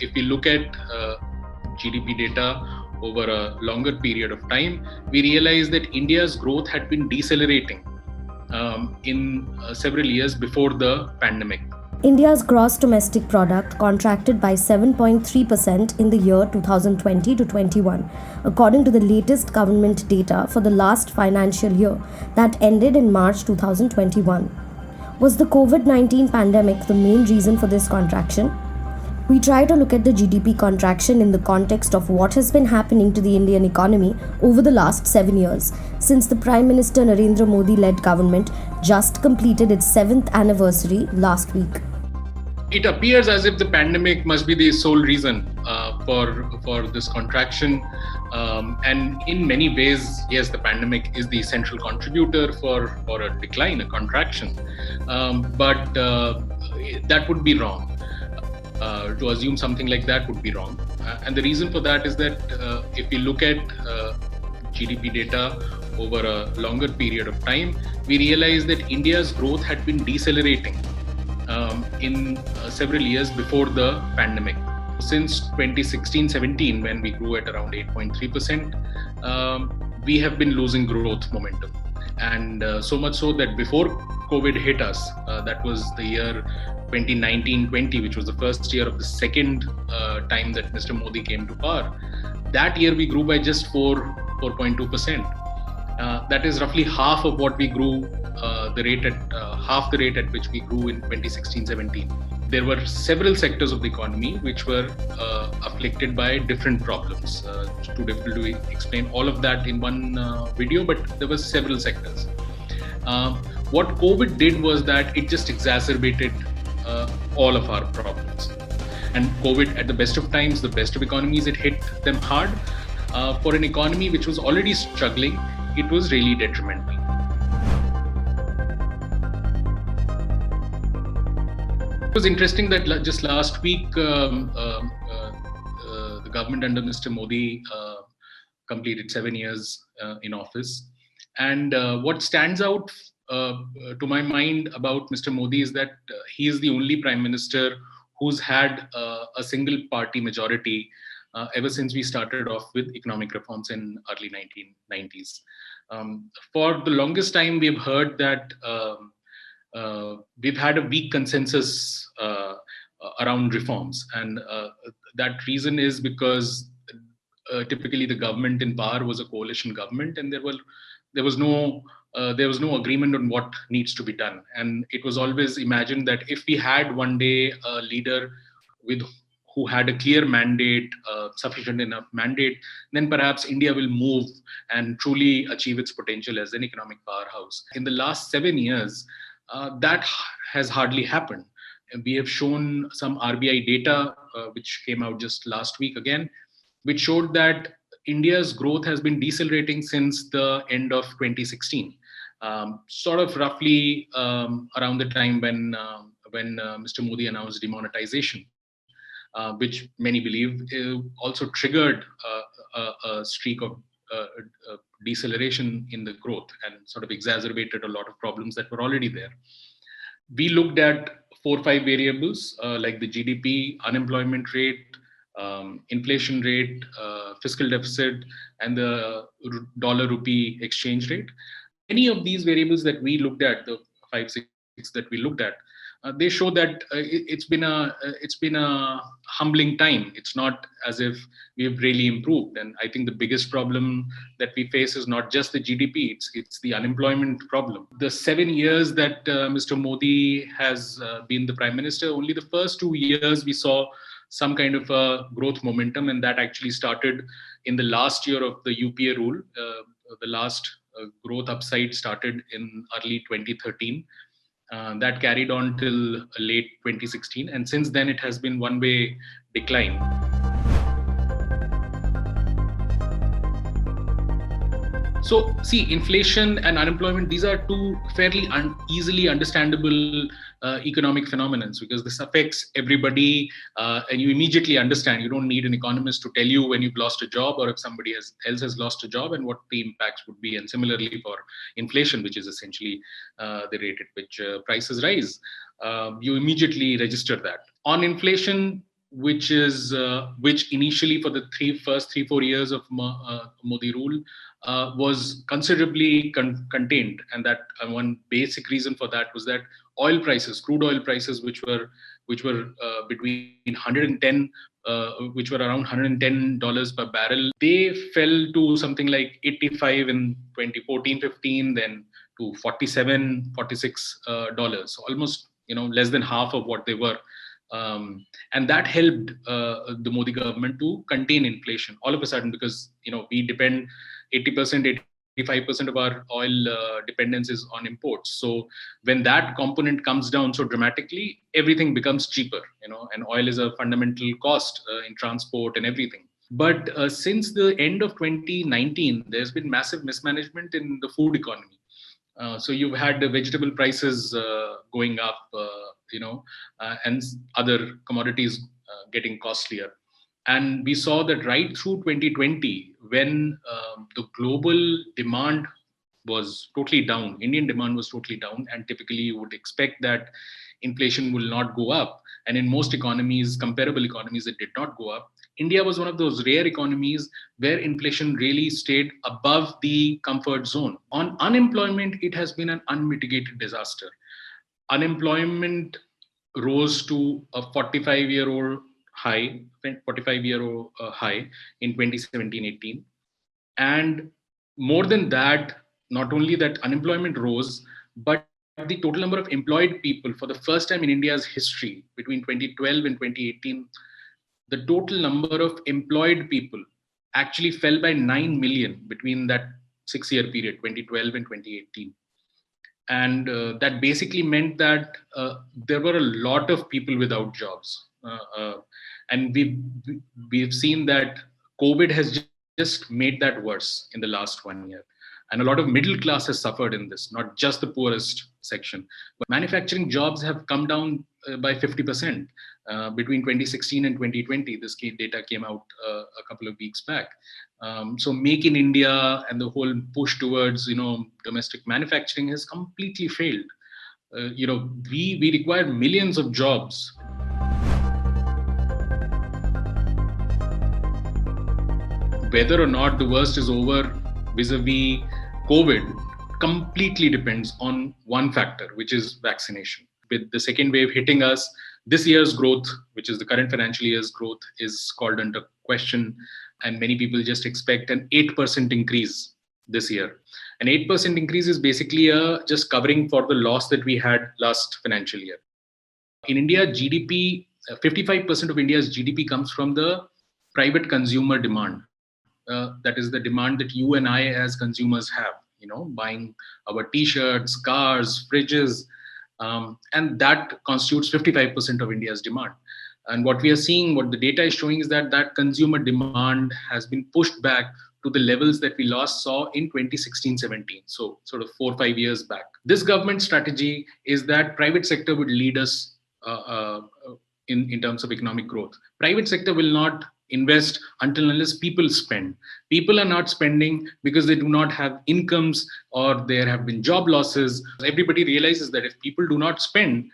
if we look at GDP data over a longer period of time, we realize that India's growth had been decelerating in several years before the pandemic. India's gross domestic product contracted by 7.3% in the year 2020 to 21, according to the latest government data for the last financial year that ended in March 2021. Was the COVID-19 pandemic the main reason for this contraction? We try to look at the GDP contraction in the context of what has been happening to the Indian economy over the last 7 years, since the Prime Minister Narendra Modi-led government just completed its 7th anniversary last week. It appears as if the pandemic must be the sole reason for this contraction, and in many ways, yes, the pandemic is the central contributor for a decline, a contraction, but that would be wrong. To assume something like that would be wrong. And the reason for that is that if we look at GDP data over a longer period of time, we realize that India's growth had been decelerating in several years before the pandemic. Since 2016-17, when we grew at around 8.3%, we have been losing growth momentum. And so much so that before COVID hit us, that was the year 2019-20, which was the first year of the second time that Mr. Modi came to power. That year we grew by just 4.2%. That is roughly half of what we grew, half the rate at which we grew in 2016-17. There were several sectors of the economy which were afflicted by different problems. It's too difficult to explain all of that in one video, but there were several sectors. What COVID did was that it just exacerbated all of our problems. And COVID, at the best of times, the best of economies, it hit them hard. For an economy which was already struggling, it was really detrimental. It was interesting that just last week, the government under Mr. Modi completed 7 years in office. And what stands out to my mind about Mr. Modi is that he is the only prime minister who's had a single party majority ever since we started off with economic reforms in early 1990s. For the longest time, we've heard that we've had a weak consensus around reforms. And that reason is because typically the government in power was a coalition government, and there was no agreement on what needs to be done. And it was always imagined that if we had one day a leader who had a clear mandate, sufficient enough mandate, then perhaps India will move and truly achieve its potential as an economic powerhouse. In the last 7 years, that has hardly happened. We have shown some RBI data, which came out just last week again, which showed that India's growth has been decelerating since the end of 2016, sort of roughly around the time when Mr. Modi announced demonetization, which many believe also triggered a streak of deceleration in the growth and sort of exacerbated a lot of problems that were already there. We looked at 4 or 5 variables like the GDP, unemployment rate, inflation rate, fiscal deficit, and the dollar-rupee exchange rate. Any of these variables that we looked at, the 5, 6 that we looked at, they show that it's been a humbling time. It's not as if we've really improved. And I think the biggest problem that we face is not just the GDP, it's the unemployment problem. The 7 years that Mr. Modi has been the prime minister, only the first 2 years we saw some kind of a growth momentum, and that actually started in the last year of the UPA rule. The last growth upside started in early 2013. That carried on till late 2016, and since then it has been one-way decline. So, see, inflation and unemployment, these are two fairly easily understandable economic phenomena, because this affects everybody, and you immediately understand. You don't need an economist to tell you when you've lost a job or if somebody else has lost a job and what the impacts would be. And similarly for inflation, which is essentially the rate at which prices rise, you immediately register that. On inflation, which initially for the first 3-4 years of Modi rule was considerably contained, and that one basic reason for that was that crude oil prices, which were between 110, which were around $110 per barrel, they fell to something like 85 in 2014-15, then to 47-46 dollars, almost less than half of what they were. And that helped the Modi government to contain inflation all of a sudden, because we depend 80%, 85% of our oil dependence is on imports. So when that component comes down so dramatically, everything becomes cheaper, and oil is a fundamental cost in transport and everything. But since the end of 2019, there's been massive mismanagement in the food economy. So you've had the vegetable prices going up, and other commodities getting costlier. And we saw that right through 2020, when the global demand was totally down, Indian demand was totally down, and typically you would expect that inflation will not go up. And in most economies, comparable economies, it did not go up. India was one of those rare economies where inflation really stayed above the comfort zone. On unemployment, it has been an unmitigated disaster. Unemployment rose to a 45-year-old high, 45-year-old high in 2017-18. And more than that, not only that unemployment rose, but the total number of employed people for the first time in India's history between 2012 and 2018, the total number of employed people actually fell by 9 million between that 6-year period, 2012 and 2018. And that basically meant that there were a lot of people without jobs. And we've seen that COVID has just made that worse in the last 1 year. And a lot of middle class has suffered in this, not just the poorest section. But manufacturing jobs have come down by 50% between 2016 and 2020. This data came out a couple of weeks back. So Make in India and the whole push towards domestic manufacturing has completely failed. We require millions of jobs. Whether or not the worst is over vis-a-vis COVID completely depends on one factor, which is vaccination. With the second wave hitting us, this year's growth, which is the current financial year's growth, is called under question. And many people just expect an 8% increase this year. An 8% increase is basically just covering for the loss that we had last financial year. In India, GDP, 55% of India's GDP comes from the private consumer demand. That is the demand that you and I as consumers have, buying our t-shirts, cars, fridges, and that constitutes 55% of India's demand. And what we are seeing, what the data is showing, is that consumer demand has been pushed back to the levels that we last saw in 2016-17, so sort of 4 or 5 years back. This government strategy is that private sector would lead us in terms of economic growth. Private sector will not invest until unless people spend. People are not spending because they do not have incomes or there have been job losses. Everybody realizes that if people do not spend,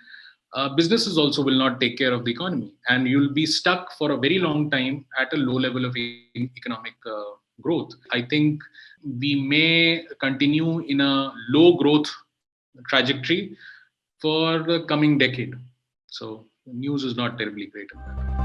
businesses also will not take care of the economy, and you'll be stuck for a very long time at a low level of economic growth. I think we may continue in a low growth trajectory for the coming decade. So the news is not terribly great on that.